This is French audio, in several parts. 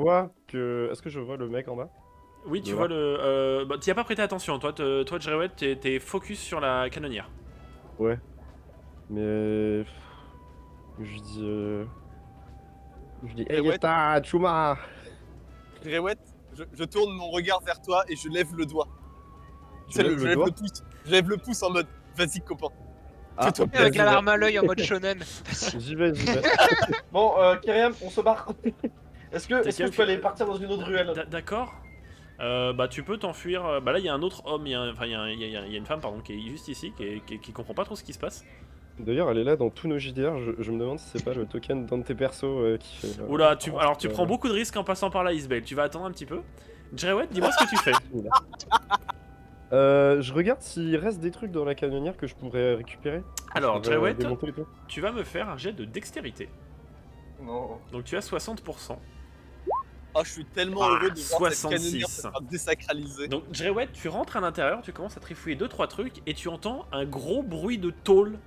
vois que... Est-ce que je vois le mec en bas? Oui, tu De vois là. le... Bah, t'y as pas prêté attention, toi Jerewet, t'es focus sur la canonnière. Ouais. Mais... Je dis... Je dis, hey, Gréouette, Yesta, Chuma! Gréouette, je tourne mon regard vers toi et je lève le doigt. Tu lèves Je le lève doigt? le pouce. Je lève le pouce en mode, vas-y copain. Ah, Fais-toi Et avec vas-y, la va. larme à l'œil en mode shonen. J'y vais, j'y vais. Bon, Kyriam, on se barre. Est-ce que je peux aller partir dans une autre ruelle? D'accord. Bah tu peux t'enfuir. Bah là il y a un autre homme, enfin il y a une femme pardon qui est juste ici, qui comprend pas trop ce qui se passe. D'ailleurs, elle est là dans tous nos JDR. Je me demande si c'est pas le token d'un de tes persos qui fait. Oula, alors tu prends beaucoup de risques en passant par là, Isbel. Tu vas attendre un petit peu. Jerewet, dis-moi ce que tu fais. Je regarde s'il reste des trucs dans la canonnière que je pourrais récupérer. Alors, Je pourrais Jerewet, démonter et tout. tu vas me faire un jet de dextérité. Non. Donc tu as 60%. Oh, je suis tellement Ah, heureux de voir cette 66. canonnière se faire désacraliser. Donc Jerewet, tu rentres à l'intérieur, tu commences à trifouiller 2-3 trucs et tu entends un gros bruit de tôle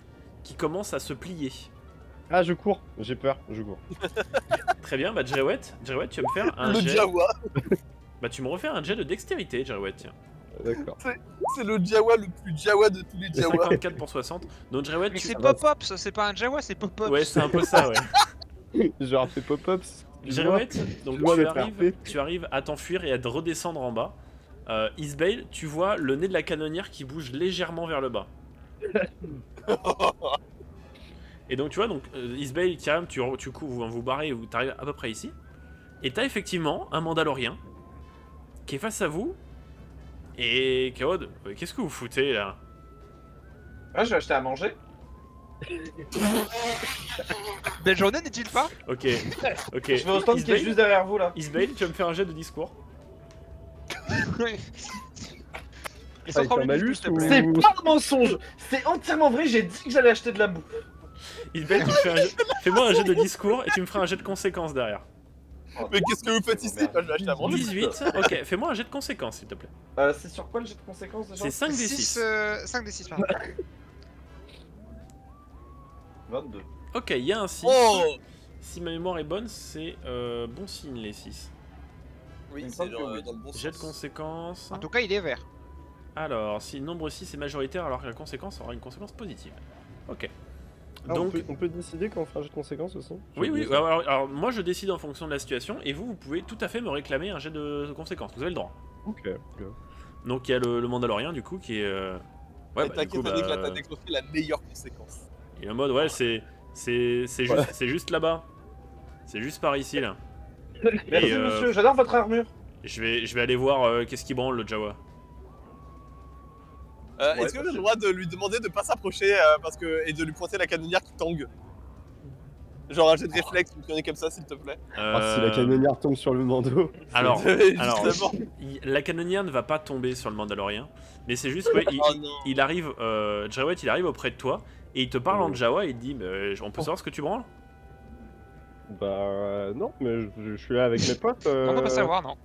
qui commence à se plier. Ah, je cours. J'ai peur. Je cours. Très bien, bah Jerewet, tu vas me faire un Le jet. Jawa, Bah tu me refais un jet de dextérité, Jerewet, tiens. D'accord. c'est le Jawa le plus Jawa de tous les Jawa. 54 pour 60. Donc Jerewet, Mais tu... c'est va. pop-up, ça, c'est pas un Jawa, c'est pop-up. Ouais, c'est un peu ça, ouais. Genre, fait pop-ups. Jerewet, donc Excuse-moi tu d'être arrives, RP. tu arrives à t'enfuir et à te redescendre en bas. Isbale, tu vois le nez de la canonnière qui bouge légèrement vers le bas. Et donc tu vois, donc Isbale, Kyriam, tu couvres, vous barrez, vous arrivez à peu près ici. Et t'as effectivement un Mandalorien qui est face à vous. Et Kaod, qu'est-ce que vous foutez là? Ah, je vais acheter à manger. Belle journée, n'est-il pas? Ok, ok. Je vais au stand qui est juste derrière vous là. Isbale, tu vas me faire un jet de discours. Oui. Et Avec sans un 30 minutes, malus s'il te ou- plaît. C'est pas un mensonge. C'est entièrement vrai. J'ai dit que j'allais acheter de la bouffe. Isbale, tu me fais fais-moi un jet de discours et tu me feras un jet de conséquences derrière. Mais qu'est-ce que vous faites ici? Bah, je vais acheter à manger. 18, ok, fais-moi un jet de conséquences s'il te plaît. C'est sur quoi le jet de conséquences déjà? C'est 5 des 6. 5 des 6, pardon. 22. Ok, il y a un 6. Oh Si ma mémoire est bonne, c'est bon signe les 6. Oui, Il me c'est semble que dans oui. le bon Jet de sens. conséquences. En tout cas, il est vert. Alors, si le nombre 6 est majoritaire, alors que la conséquence aura une conséquence positive. Ok. Ah, Donc, on peut décider quand on fait un jeu de conséquences aussi? oui, J'ai oui, oublié ça. alors, moi je décide en fonction de la situation, et vous pouvez tout à fait me réclamer un jet de conséquences, vous avez le droit. Ok. Donc il y a le Mandalorien du coup qui est... Ouais, Et bah, du coup, t'inquiète, Annick, là, bah, t'as déclenché la meilleure conséquence. il est en mode, ouais, c'est juste là-bas. C'est juste par ici, là. Merci Et, monsieur. J'adore votre armure. Je vais aller voir qu'est-ce qui branle le Jawa. Ouais, Est-ce que j'ai le droit de lui demander de pas s'approcher et de lui pointer la canonnière qui tangue? Genre un jet de réflexe, vous prenez comme ça s'il te plaît. Ah, si la canonnière tombe sur le Mando. Alors, Justement. la canonnière ne va pas tomber sur le Mandalorien, mais c'est juste, ouais, Oh non. il arrive, Jerewet, il arrive auprès de toi, et il te parle en Jawa, et il te dit, on peut savoir ce que tu branles? Bah non, mais je suis là avec mes potes. On peut pas savoir, non.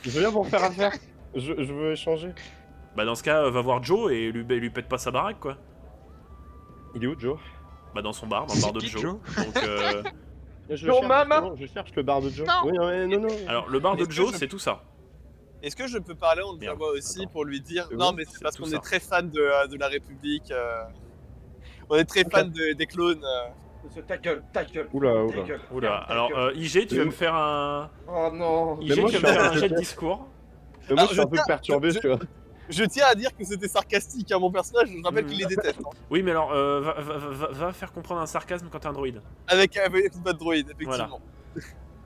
Je viens pour faire affaire. Je veux échanger. Bah dans ce cas, va voir Joe et lui pète pas sa baraque, quoi. Il est où, Joe? Bah dans son bar, dans le bar de qui, Joe. Joe Donc, Je Joe, cherche, maman. justement, je cherche le bar de Joe. Non. Oui, non. alors le bar de Est-ce que Joe, je- c'est tout ça. Est-ce que je peux parler en Merde, Jawa aussi attends. pour lui dire C'est non bon, mais c'est c'est parce tout qu'on ça. est très fan de la République. On est très fan des clones. Monsieur, ta gueule, ta gueule. Oula, Ta oula. gueule. Oula, Ta alors gueule. IG, tu vas me faire un... Oh non. IG, moi, tu vas je me suis faire un un peu jet de choqué. discours. Mais moi, Alors, je suis un peu perturbé, tu vois. Je tiens à dire que c'était sarcastique à mon personnage, je rappelle qu'il les déteste. Hein. Oui, mais alors, va faire comprendre un sarcasme quand t'es un droïde. Avec une bonne droïde, effectivement.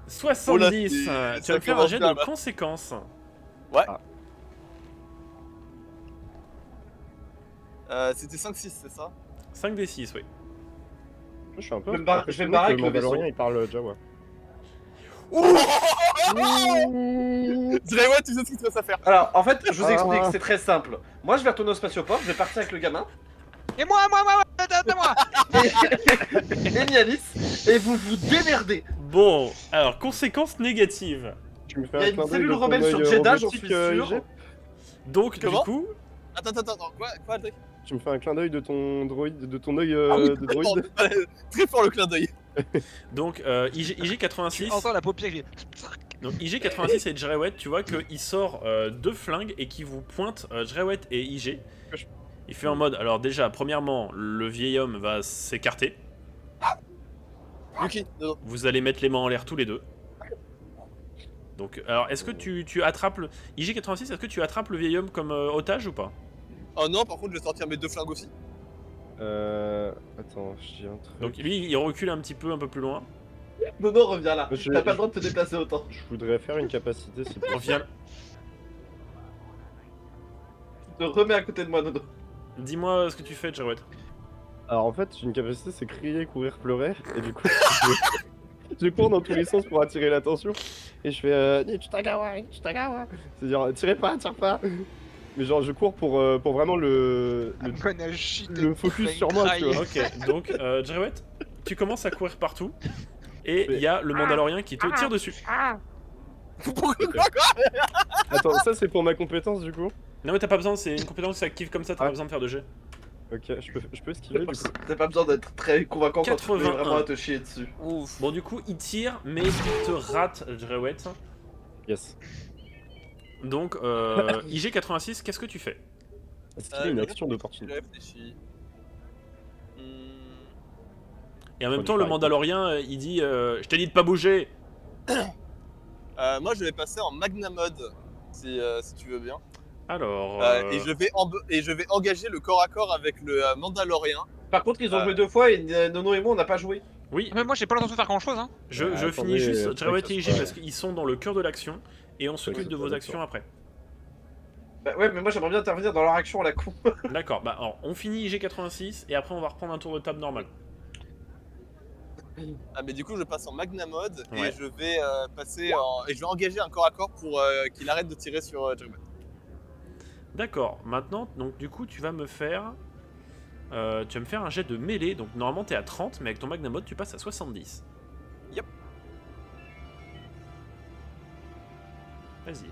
70, Oh là, tu ça vas me faire un commence jet bien, de là. conséquences. C'était 5-6, c'est ça? 5 des 6, oui. Je suis un peu. Je vais me barrer- je vais me barrer avec le le vaisseau. Mandalorien, il parle Jawa. Dirais ouais, tu sais ce qu'il te reste à faire. Alors, en fait, je vous Ah. explique, c'est très simple. Moi, je vais retourner au spatioport, je vais partir avec le gamin Et moi, moi. et Nialis, et vous vous démerdez. Bon, alors, conséquences négatives. Tu me fais Il y a un une clin d'œil cellule de ton rebelle sur œil, Jeddah, j'en robotique, suis sûr. IG? Donc, Comment du coup, Attends, quoi, Adrien? Tu me fais un clin d'œil de ton droïde, de ton œil Ah oui, de droïde? très fort le clin d'œil. donc IG86, Tu entends la paupière qui fait... Donc IG86 et Jrewet, tu vois qu'il sort 2 flingues et qui vous pointe Jrewet et IG. Il fait en mode, alors déjà, premièrement, le vieil homme va s'écarter. Yuki, non. Vous allez mettre les mains en l'air tous les deux. Donc, alors, est-ce que tu attrapes le... IG86, est-ce que tu attrapes le vieil homme comme otage ou pas? Oh non, par contre, je vais sortir mes 2 flingues aussi. Attends, je dis un truc. Donc lui, il recule un petit peu, un peu plus loin. Nono, reviens là. Je- T'as pas le droit de te déplacer autant. Je voudrais faire une capacité si possible. Reviens. Tu te remets à côté de moi, Nono. Dis-moi ce que tu fais, Jrewet. Alors en fait, une capacité c'est crier, courir, pleurer, et du coup, je cours dans tous les sens pour attirer l'attention, et je fais Chutagawa. C'est-à-dire, tirez pas, tire pas. Mais genre, je cours pour vraiment le focus sur moi, tu vois. Ok, donc Jrewet, tu commences à courir partout, et il y a le Mandalorien qui te tire dessus. Attends, ça c'est pour ma compétence du coup. Non mais t'as pas besoin, c'est une compétence qui s'active comme ça, t'as pas besoin de faire de jet. Ok, je peux esquiver du coup. T'as pas besoin d'être très convaincant quand tu peux 81. vraiment à te chier dessus. Ouf. Bon du coup, il tire, mais il te rate, Jrewet. Yes. Donc, IG86, qu'est-ce que tu fais? Est-ce qu'il y a une action Je d'opportunité? réfléchis. Hmm. Et en même Faut temps, lui le faire Mandalorien, il dit je t'ai dit de pas bouger. Moi, je vais passer en Magna Mode, si tu veux bien. Alors, Et je vais engager le corps à corps avec le Mandalorien. Par contre, ils ont joué 2 fois et Nono et moi on n'a pas joué. oui, Mais moi j'ai pas l'intention de faire grand chose hein. je attendez, finis juste faudrait Jrewet que et ça IG soit- parce qu'ils sont dans le cœur de l'action et on s'occupe que de ça vos soit actions après. Bah ouais, mais moi j'aimerais bien intervenir dans leur action à la con. D'accord, bah alors on finit IG86 et après on va reprendre un tour de table normal. Ah, mais du coup, je passe en Magna Mode Ouais. et je vais et je vais engager un corps à corps pour qu'il arrête de tirer sur Jrewet. D'accord, maintenant, donc du coup, tu vas me faire un jet de mêlée. Donc normalement, t'es à 30, mais avec ton Magnum Mode, tu passes à 70. Yep. Vas-y.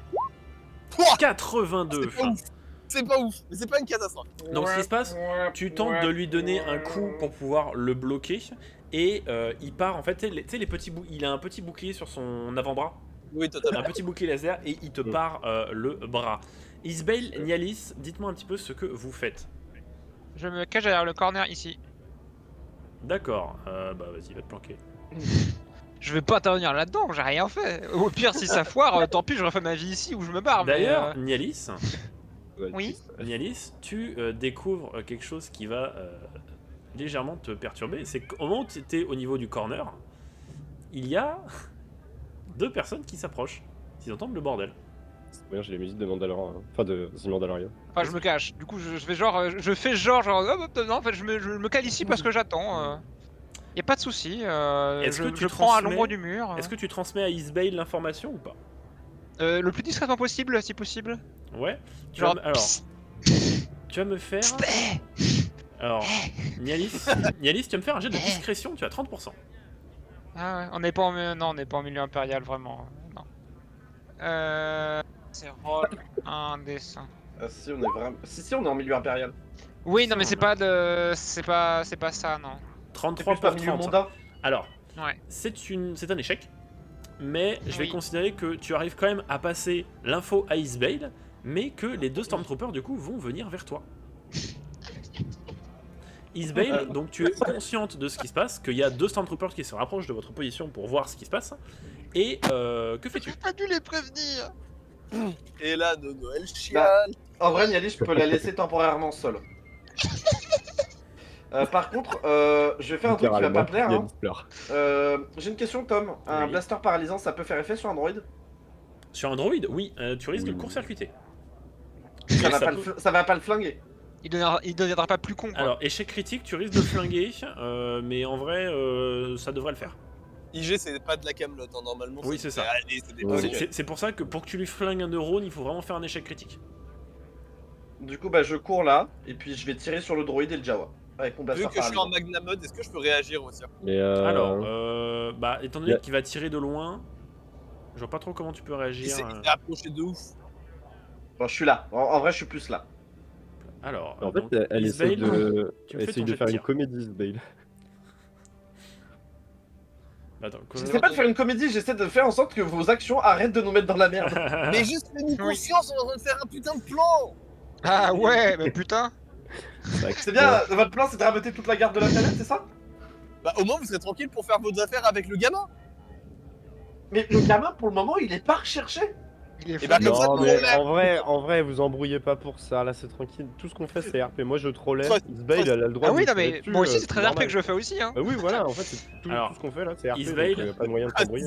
Pouah 82. C'est pas ouf. C'est pas ouf, mais c'est pas une catastrophe. Donc ce qui se passe, tu tentes de lui donner un coup pour pouvoir le bloquer. Et il part, en fait, tu sais, les petits il a un petit bouclier sur son avant-bras. Oui, totalement. Un petit bouclier laser et il te part le bras. Isbail, Nialis, dites-moi un petit peu ce que vous faites. Je me cache derrière le corner ici. D'accord, bah vas-y, va te planquer. Je vais pas intervenir là-dedans, j'ai rien fait. Au pire, si ça foire, tant pis, je refais ma vie ici ou je me barre. D'ailleurs, Nialis, Ouais, Oui. Nialis, tu découvres quelque chose qui va légèrement te perturber. C'est qu'au moment où tu étais au niveau du corner, il y a 2 personnes qui s'approchent. Ils entendent le bordel. J'ai les musiques de Mandalorian, enfin de The Mandalorian. Enfin, je me cache. Du coup, je fais genre, non, en fait, je me cale ici parce que j'attends. Y a pas de souci. Est-ce que tu je prends à transmets- l'ombre du mur. Est-ce que tu transmets à Isbail l'information ou pas? Le plus discrètement possible, si possible. Ouais. Genre, Alors, tu vas me faire. Alors, Nialis, tu vas me faire un jet de discrétion, tu as 30%. Ah ouais, on n'est pas non, on n'est pas en milieu impérial vraiment. Non. C'est roll un dessin. Ah, si, on est vraiment. Si, on est en milieu impérial. Oui, non, mais c'est pas c'est pas ça, non. 33 C'est plus pas pour milieu 30. mondain. Alors, Ouais. c'est un échec, mais je vais Oui. considérer que tu arrives quand même à passer l'info à Isbail, mais que les 2 Stormtroopers du coup vont venir vers toi. Isbail, donc tu es consciente de ce qui se passe, qu'il y a 2 Stormtroopers qui se rapprochent de votre position pour voir ce qui se passe, et que fais-tu? J'ai pas dû les prévenir. Et là, de Noël chiale. En vrai, Niali, je peux la laisser temporairement seule. Par contre, je vais faire un truc qui va pas plaire. Hein. J'ai une question, Tom. Un Oui. blaster paralysant, ça peut faire effet sur un droïde? Sur un droïde, oui, tu risques de Oui. court-circuiter. Ça, Mais va ça pas peut- ça va pas le flinguer. Il deviendra pas plus con, quoi. Alors, échec critique, tu risques de le flinguer, mais en vrai, ça devrait le faire. IG, c'est pas de la camelote, hein, normalement. Oui, c'est ça. Allez, c'est des Ouais. C'est- C'est pour ça que pour que tu lui flingues un neurone, il faut vraiment faire un échec critique. Du coup, bah, je cours là, et puis je vais tirer sur le droïde et le Jawa. Avec mon Vu blaster que je suis en paralysant. Magna Mode, est-ce que je peux réagir aussi? Mais Alors, bah, étant donné Yeah. qu'il va tirer de loin, je vois pas trop comment tu peux Il réagir. s'est approché de ouf. Bon, je suis là. En vrai, je suis plus là. Alors, en donc, fait, elle essaye Isbail, de, tu me fais ton de jet faire de une tir. comédie, Isbail. Attends, J'essaie pas de faire une comédie, j'essaie de faire en sorte que vos actions arrêtent de nous mettre dans la merde. Mais juste fais-nous confiance, on est en train de faire un putain de plan. Ah ouais, mais putain. C'est bien, votre plan c'est de raboter toute la garde de la planète, c'est ça? Bah au moins vous serez tranquille pour faire vos affaires avec le gamin. Mais le gamin pour le moment il est pas recherché. Il est Et bah fou. comme ça, Non tout le mais monde l'aime. en vrai, vous embrouillez pas pour ça, là c'est tranquille. Tout ce qu'on fait c'est RP, moi je trollais, Toi- Isbale elle a le droit Ah de oui, me non tirer mais dessus, moi aussi c'est très RP normal. que je fais aussi hein. Bah oui voilà, en fait c'est tout, Alors, tout ce qu'on fait là c'est RP, Isbale- donc pas de moyen de Ah, s'embrouiller.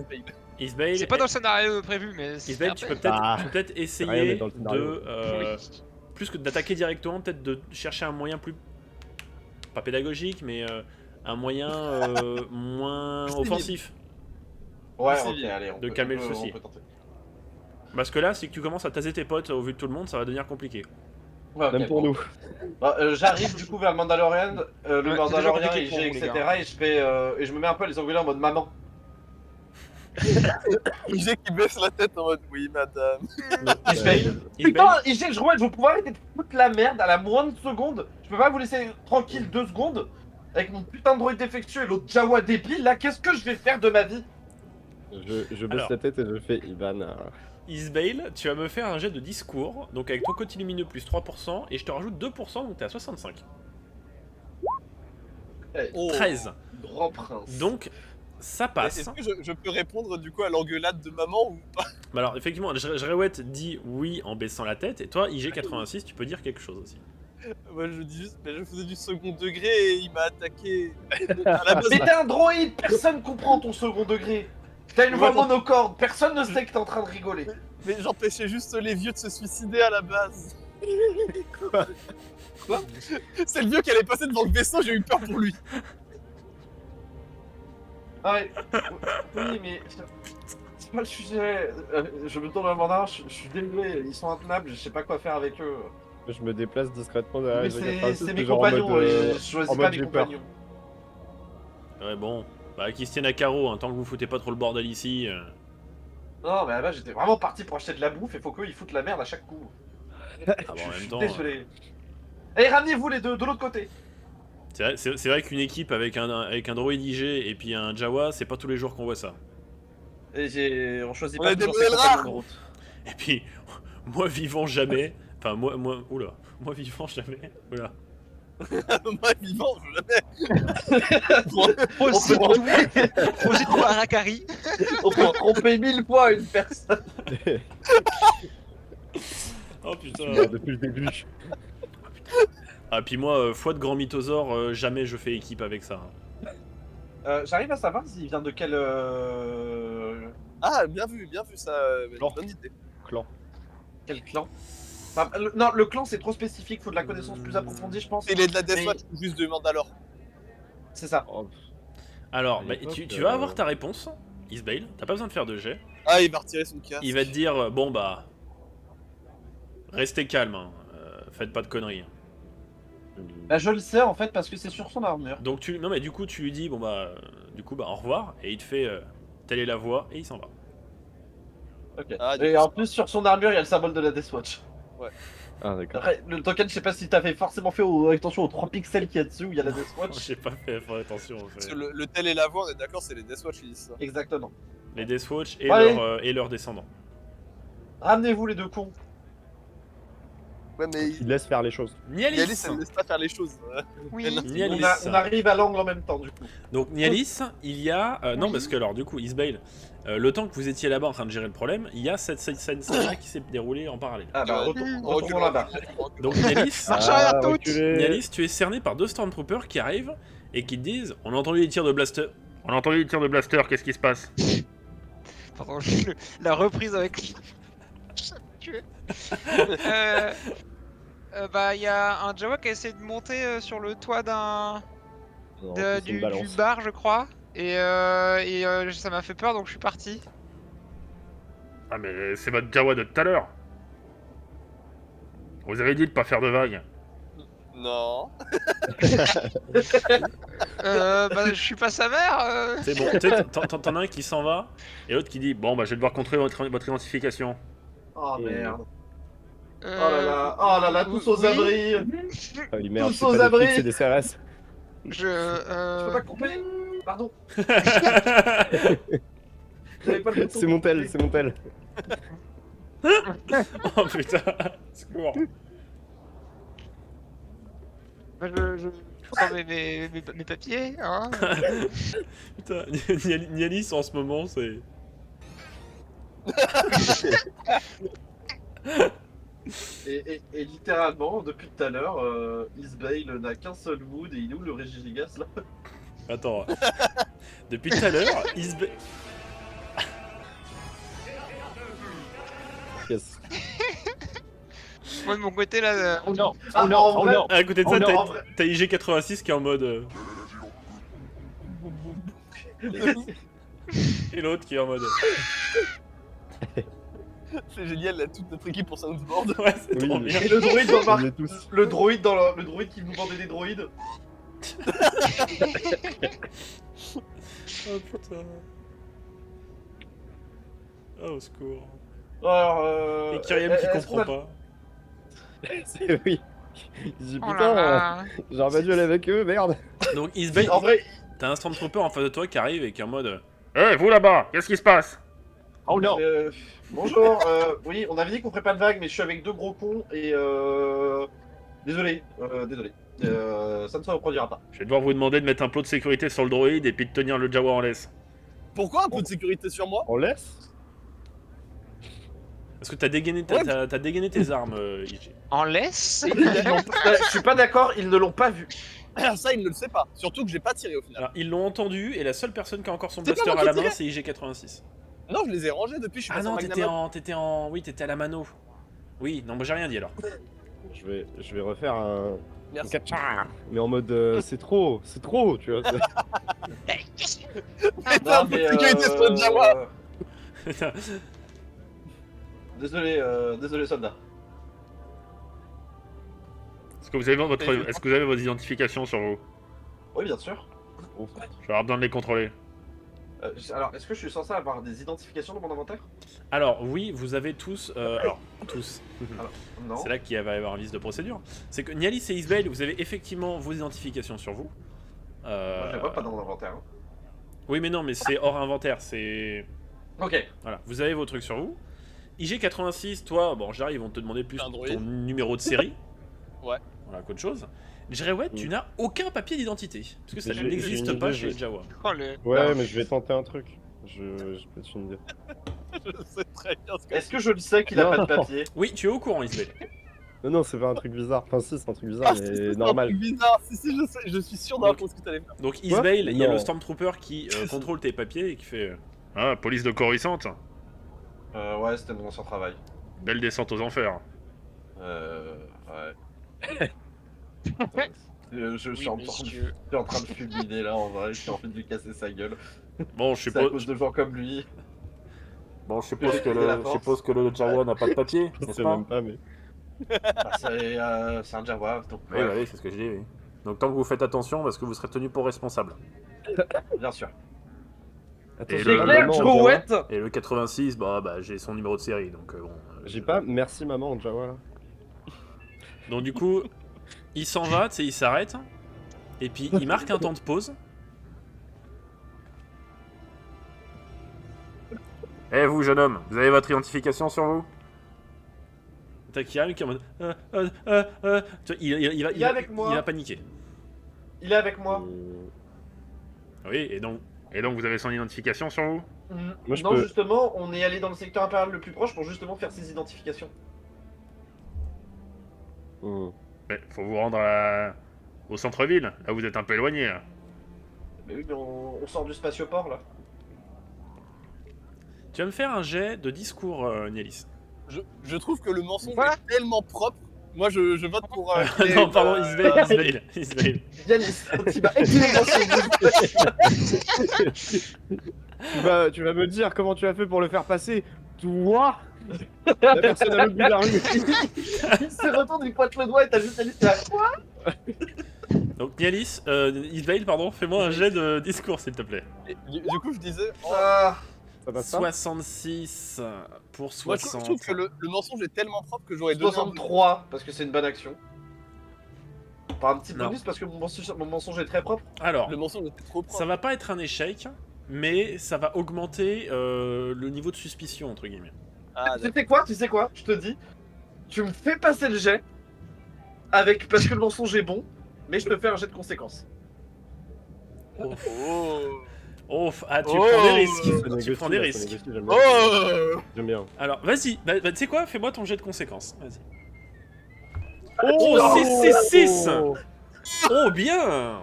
Isbale, C'est pas dans le scénario prévu mais c'est Isbale, RP. tu peux Ah. peut-être Rien essayer n'est dans le scénario. de... plus que d'attaquer directement, peut-être de chercher un moyen plus... Pas pédagogique, mais un moyen moins Civil. offensif. Ouais, C'est ok, bien. allez, on De peut, calmer on le peut- souci. on peut tenter. Parce que là, si tu commences à taser tes potes au vu de tout le monde, ça va devenir compliqué. Ouais, ok, Même pour bon. nous. Bah, j'arrive du coup vers le Mandalorian, le Ouais, c'est Mandalorian déjà IG, compliqué pour vous, etc. les Et je fais, et je me mets un peu à les engueuler en mode maman. IG qui baisse la tête en mode oui madame. Isbale. Putain, IG, je je vais pouvoir arrêter de foutre la merde à la moindre seconde. Je peux pas vous laisser tranquille 2 secondes avec mon putain de droïde défectueux et l'autre Jawa débile. Là, qu'est-ce que je vais faire de ma vie? Je baisse Alors. la tête et je fais Ivan. Isbale, tu vas me faire un jet de discours, donc avec ton côté lumineux plus 3%, et je te rajoute 2%, donc t'es à 65. Oh. 13. Grand prince. Donc, ça passe. Est-ce que je peux répondre du coup à l'engueulade de maman ou pas? Mais alors, effectivement, Jrewet dit oui en baissant la tête, et toi, IG86, tu peux dire quelque chose aussi. Moi je dis juste, mais je faisais du second degré et il m'a attaqué. À la base, Mais t'es un droïde, personne comprend ton second degré. T'as une voix Ouais, monocorde, personne ne sait que t'es en train de rigoler. mais j'empêchais juste les vieux de se suicider à la base. Quoi? C'est le vieux qui allait passer devant le vaisseau, j'ai eu peur pour lui. Ah ouais. Oui, mais c'est pas le sujet. Je me tourne vers le mandarin, je suis désolé, ils sont intenables, je sais pas quoi faire avec eux. Je me déplace discrètement derrière Mais les IG86, c'est mes genre en mode, compagnons, je choisis en pas mode mes j'ai peur. compagnons. Ouais, bon, bah, qui se tiennent à carreau, hein, tant que vous foutez pas trop le bordel ici. Non, mais là j'étais vraiment parti pour acheter de la bouffe et faut qu'ils foutent la merde à chaque coup. Ah bon, en Je même suis temps, désolé. Allez, ramenez-vous les deux de l'autre côté. c'est vrai qu'une équipe avec un droïde IG et puis un Jawa, c'est pas tous les jours qu'on voit ça. Et on choisit On pas a des toujours ses modèles compagnons rares. de route. Et puis, moi vivant jamais. Enfin, oula. Moi vivant jamais. Oula. Moi vivant, jamais. Aussitôt Arakari. On peut tromper 1000 fois une personne. Oh putain. Depuis le début. Ah, puis moi, foi de grand mythosaure, jamais je fais équipe avec ça. J'arrive à savoir s'il vient de quel. Ah, bien vu ça. Non. Bonne idée. Clan. Quel clan. Enfin, non, le clan c'est trop spécifique, faut de la connaissance plus approfondie, je pense. Il est de la Death Mais- Watch ou juste de Mandalore. C'est ça. Oh, Alors, À bah, l'époque, tu vas avoir ta réponse, Isbale. T'as pas besoin de faire de jet. Ah, il va retirer son casque. Il va te dire bon, bah. Restez calme, hein, faites pas de conneries. Bah, je le sais en fait parce que c'est sur son armure. Donc, non, mais du coup, tu lui dis bon, bah. Au revoir. Et il te fait telle est la voie et il s'en va. Ok. Ah, Et en plus, sur son armure, il y a le symbole de la Death Watch. Ah d'accord. Après, le token, je sais pas si t'as fait forcément fait attention aux 3 pixels qu'il y a dessus où il y a la Death Watch. J'ai pas fait attention. En Parce fait. que le tel et la voix, on est d'accord, c'est les Death Watch qui disent ça. Exactement. Les Death Watch et, Allez. et leurs descendants. Ramenez-vous les deux cons. Ouais, mais Il laisse faire les choses. Yalis, elle ne laisse pas faire les choses. Oui. Nialis. On arrive à l'angle en même temps du coup. Donc Nialis, il y a... non, Oui. parce que alors du coup, Isbale, le temps que vous étiez là-bas en train de gérer le problème, il y a cette scène-là qui s'est déroulée en parallèle. Ah bah, retournons là-bas. Donc Nialis, Marche arrière toute. reculez. Nialis, tu es cerné par 2 Stormtroopers qui arrivent et qui te disent « On a entendu les tirs de blaster. On a entendu les tirs de blaster, qu'est-ce qui se passe ?» Pardon, la reprise avec. Tué. Bah, il y a un Jawa qui a essayé de monter sur le toit Non, de- c'est une du balance. bar, je crois. Et ça m'a fait peur donc je suis parti. Ah mais c'est votre Jawa de tout à l'heure. Vous avez dit de pas faire de vagues. Non. Bah, je suis pas sa mère. C'est bon, tu sais, t'en as un qui s'en va et l'autre qui dit « Bon bah je vais devoir contrôler votre identification. Oh merde. Euh, Oh là là, tous aux oui. abris. Ah oui, merde, Tous c'est aux pas des abris. flics, c'est des CRS. Je peux pas couper. pardon. J'avais pas le bouton. C'est mon tel, c'est mon tel. Oh putain, secours. Bah, je prends mes papiers, hein. Putain, Nialis en ce moment, c'est... Et littéralement, depuis tout à l'heure, Isbale n'a qu'un seul mood et il est où le Régigigas là? Attends. Depuis tout à l'heure, Isbale... Yes. Moi de mon côté là. Oh non, Ah, oh non, en oh vrai- non. À côté de ça, Oh non, t'as en vrai. t'as IG86 qui est en mode... Et l'autre qui est en mode... C'est génial, là, toute notre équipe pour Soundboard. Ouais, c'est Oui, trop mais- bien. Et le droïde dans On est tous. le droïde dans le droïde qui nous vendait des droïdes. Oh putain. Oh, au secours. Alors, Et Kyriam qui est-ce comprend qu'on a- pas. C'est oui. Je dis Oh là putain, là. j'aurais pas dû aller avec eux, merde. Donc Isbale, En vrai, t'as un Stormtrooper en face de toi qui arrive et qui est en mode... Eh, vous là-bas, qu'est-ce qui se passe? Oh non. bonjour, oui, on avait dit qu'on ferait pas de vagues, mais je suis avec deux gros cons et désolé, désolé. Ça ne se reproduira pas. Je vais devoir vous demander de mettre un plot de sécurité sur le droïde et puis de tenir le Jawa en laisse. Pourquoi un peu de sécurité sur moi? On laisse. Parce que t'as dégainé, t'as dégainé tes armes, IG. En laisse. Je suis pas d'accord, ils ne l'ont pas vu. Ça, il ne le sait pas. Surtout que j'ai pas tiré au final. Alors, ils l'ont entendu et la seule personne qui a encore son C'est pas blaster moi à la qui main, tirais. c'est IG86. Non, je les ai rangés depuis, je suis Ah passé non, en t'étais Magnum. oui, t'étais à la mano. Oui, non, moi j'ai rien dit alors. Je vais refaire un Merci. catcha, mais en mode c'est trop, tu vois. Putain, un peu de sécurité sur le Jawa. Désolé soldat. Est-ce que vous avez vos identifications sur vous? Oui, bien sûr. Je vais avoir besoin de les contrôler. Alors, est-ce que je suis censé avoir des identifications dans mon inventaire? Alors, oui, vous avez tous... alors, tous. Alors, non. C'est là qu'il va y avoir un vice de procédure. C'est que Nialis et Isbale, vous avez effectivement vos identifications sur vous. Moi, je les vois pas dans mon inventaire. Hein. Oui, mais non, mais c'est hors inventaire, c'est... Ok. Voilà, vous avez vos trucs sur vous. IG86, toi, bon, j'arrive, ils vont te demander plus Un ton droïde. numéro de série. Ouais. Voilà, qu'autre chose. Jrewet, tu n'as aucun papier d'identité. Parce que ça Mais j'ai une n'existe idée, pas je- chez Jawa. Oh le. Ouais, mais je vais tenter un truc. J'ai peut-être une idée. Je sais très bien ce que Est-ce que je le sais qu'il a Non. pas de papier? Oui, tu es au courant, Isbale. Non, c'est pas un truc bizarre. Enfin, si, c'est un truc bizarre, si, si, mais c'est un normal. truc bizarre. Si, je sais, je suis sûr d'avoir compris ce que t'allais faire. Donc Isbale, il y a Non. le Stormtrooper qui contrôle tes papiers et qui fait... Ah, police de Coruscant. Ouais, c'était mon ancien travail. Belle descente aux enfers. Ouais. Je suis Oui, en monsieur. train de fulminer là en vrai, j'ai envie de lui casser sa gueule. Bon, je C'est à suppose, cause de gens comme lui. bon, je suppose que le- je suppose que le Jawa n'a pas de papier, Je sais même pas, mais. Bah, c'est un Jawa, donc Oui, bah oui, c'est ce que je dis, oui. Donc tant que vous faites attention, parce que vous serez tenu pour responsable. bien sûr. Attention, le- C'est clair, maman, je Jawa. rouette. Et le 86, bah j'ai son numéro de série, donc bon... J'ai pas merci maman en Jawa là. Donc du coup, il s'en va, tu sais, il s'arrête, et puis il marque un temps de pause. Eh vous, jeune homme, vous avez votre identification sur vous? T'as Kyriam qui est en mode... Tu vois, Il est avec moi. Il va paniquer. Il est avec moi. Oui, et donc vous avez son identification sur vous? Moi, je non, peux- justement, on est allé dans le secteur impérial le plus proche pour justement faire ses identifications. Ouais, faut vous rendre au centre-ville, là vous êtes un peu éloigné. Là. Mais oui, mais on sort du spatioport là. Tu vas me faire un jet de discours, Nialis. Je trouve que le mensonge Voilà. est tellement propre. Moi, je vote pour. Non, pardon, Isbale. Yanis, tu vas extrêmement Tu vas me dire comment tu as fait pour le faire passer. Toi La personne à l'autre bout de la rue. Il se retourne, il pointe le doigt et t'as juste Yanis qui est là. Quoi? Donc Nialis, Isbale, pardon, fais-moi un jet de discours s'il te plaît. Du coup, je disais. Oh, Ça passe pas 66 pour moi, je 60. trouve que le mensonge est tellement propre que j'aurais donné. 63, parce que c'est une bonne action. T'as un petit Non. bonus parce que mon mensonge est très propre. Alors, Le mensonge était trop propre. ça va pas être un échec, mais ça va augmenter le niveau de suspicion, entre guillemets. Ah, Tu sais quoi, je te dis, tu me fais passer le jet parce que le mensonge est bon, mais je te fais un jet de conséquences. Oh. Oh, ah, tu Oh. prends des risques. Ça Tu négocie, prends des là, ça risques. négocie, j'aime bien. Oh. J'aime bien. Alors, vas-y, bah, tu sais quoi, fais-moi ton jet de conséquences. Vas-y. Oh, c'est 6. Oh, bien.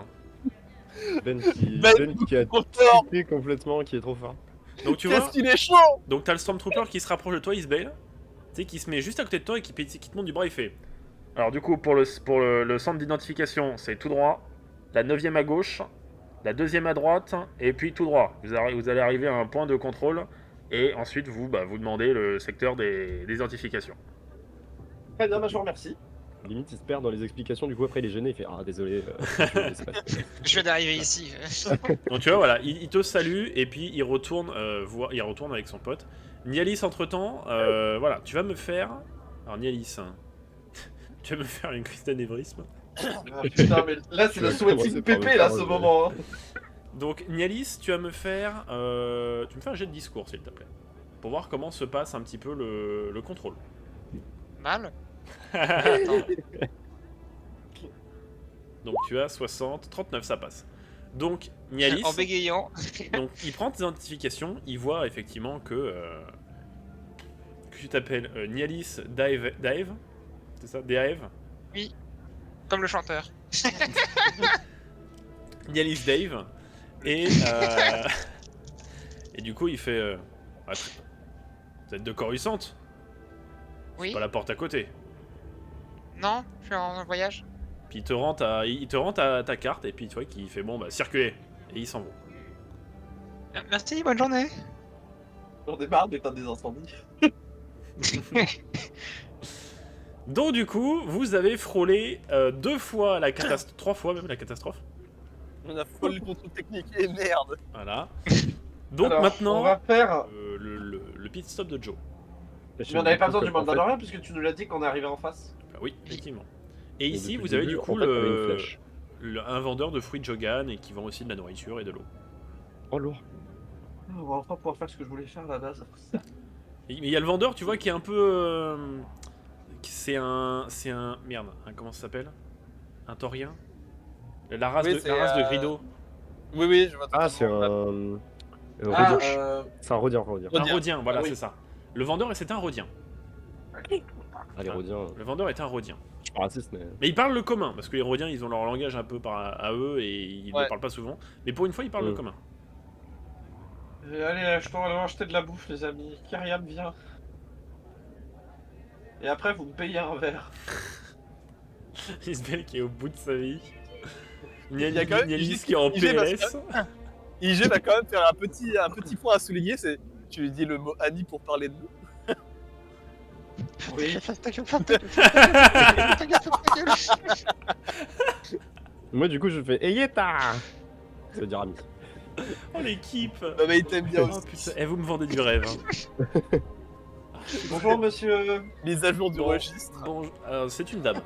Ben Ben, qui a Trop fort. tilté complètement, qui est trop fort. Donc, tu vois, Qu'est-ce qu'il est chaud. donc t'as le Stormtrooper qui se rapproche de toi, Isbale. Tu sais, qui se met juste à côté de toi et qui te monte du bras, il fait. Alors, du coup, pour le centre d'identification, c'est tout droit, la 9ème à gauche, la 2ème à droite, et puis tout droit. Vous allez arriver à un point de contrôle, et ensuite, vous demandez le secteur des identifications. Très bien, bah, je vous remercie. Limite, il se perd dans les explications, du coup, après, il est gêné, il fait ah, désolé. Je vais laisser passer. Je viens d'arriver ici. Donc tu vois, voilà, il te salue et puis il retourne avec son pote. Nialis, entre-temps, voilà, tu vas me faire... Alors Nialis, hein, tu vas me faire une crise d'anévrisme. Ah, putain, mais là, c'est le Tu vas commencer sweating par me pépé, là, faire ce un- moment. Hein. Donc Nialis, tu vas me faire... tu me fais un jet de discours, s'il te plaît. Pour voir comment se passe un petit peu le contrôle. Mal. Attends. Donc tu as 60, 39, ça passe. Donc Nialis, En bégayant. donc, il prend tes identifications, il voit effectivement que tu t'appelles Nialis Dave, c'est ça, Dave. Comme le chanteur. Nialis Dave, et et du coup il fait ah, vous êtes de Coruscant, Oui. pas la porte à côté. Non, je suis en voyage. Puis il te rend ta carte et puis tu vois qu'il fait bon bah circulez et il s'en va. Merci, bonne journée. J'en ai marre d'éteindre des incendies. Donc du coup vous avez frôlé 2 fois la catastrophe, 3 fois même la catastrophe. On a frôlé le contrôle technique et merde. Voilà. Donc Alors, maintenant on va faire. le pit stop de Joe. Mais on n'avait pas besoin du En fait, Mandalorian puisque tu nous l'as dit qu'on est arrivé en face. Bah oui, effectivement. Et et ici, depuis vous le avez début, du coup en fait, on avait une flèche. un vendeur de fruits de Jogan et qui vend aussi de la nourriture et de l'eau. Oh, lourd. On va enfin pouvoir faire ce que je voulais faire là-bas. Mais il y a le vendeur, tu vois, qui est un peu... c'est un... Merde, comment ça s'appelle? Un taurien? La race, Oui, de c'est, Grido. Oui, je vois. Ah, c'est totalement. un. Ah, Rodien. C'est un Rodien, Rodien. Un Rodien. Rodien, voilà, Ah oui. c'est ça. Le vendeur, c'était un Rodien. Allez, Rodien. Le vendeur était un Rodien. Je suis pas raciste, mais. Mais ils parlent le commun, parce que les Rodiens, ils ont leur langage un peu à eux et ils ne Ouais. parlent pas souvent. Mais pour une fois, ils parlent le Mm. commun. Allez, je t'en vais acheter de la bouffe, les amis. Kyriam, viens. Et après, vous me payez un verre. Isbel qui est au bout de sa vie. Il y a quand même- Nialis qui est en IG parce PLS. IG va quand même faire un petit point à souligner, c'est tu lui dis le mot Annie pour parler de nous. Oui. Ta gueule, ta gueule, ta gueule, ta gueule. Moi, du coup, je fais Eyeta. Ça veut dire ami. Oh l'équipe. Bah, mais il t'aime bien Oh aussi. putain, et vous me vendez du rêve. Hein. Bonjour, monsieur. Les avions du Bon. registre. Bon, alors, c'est une dame.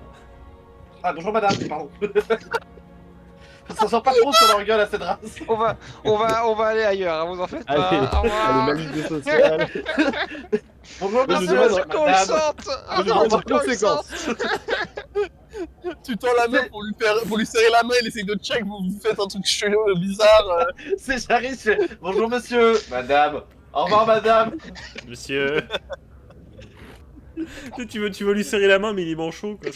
Ah, bonjour, madame, pardon. Ça sent pas trop sur leur gueule à cette race. On va aller ailleurs, hein, vous en faites pas. Allez, Au revoir. allez, malice sociale. Bonjour, Mais je monsieur, demande- Monsieur madame. Coruscant. Je demande en conséquence. Tu tends la main pour lui serrer la main, il essaye de check, vous faites un truc chelou, bizarre. C'est Charis, je fais bonjour, monsieur. Madame. Au revoir, madame. Monsieur. tu veux lui serrer la main, mais il est manchot, quoi.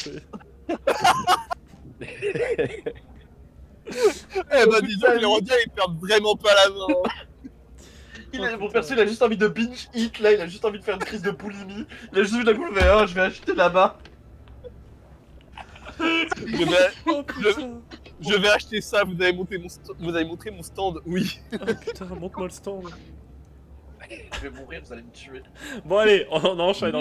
Eh bah dis donc, les Rodiens ils perdent vraiment pas la main. Mon perso, il a juste envie de binge eat, là. Il a juste envie de faire une crise de boulimie. Il a juste vu la boule, mais oh, je vais acheter là-bas. Je vais acheter ça, vous avez montré mon stand, oui. Oh putain, montre-moi le stand. Je vais mourir, vous allez me tuer. Bon allez, on enchaîne.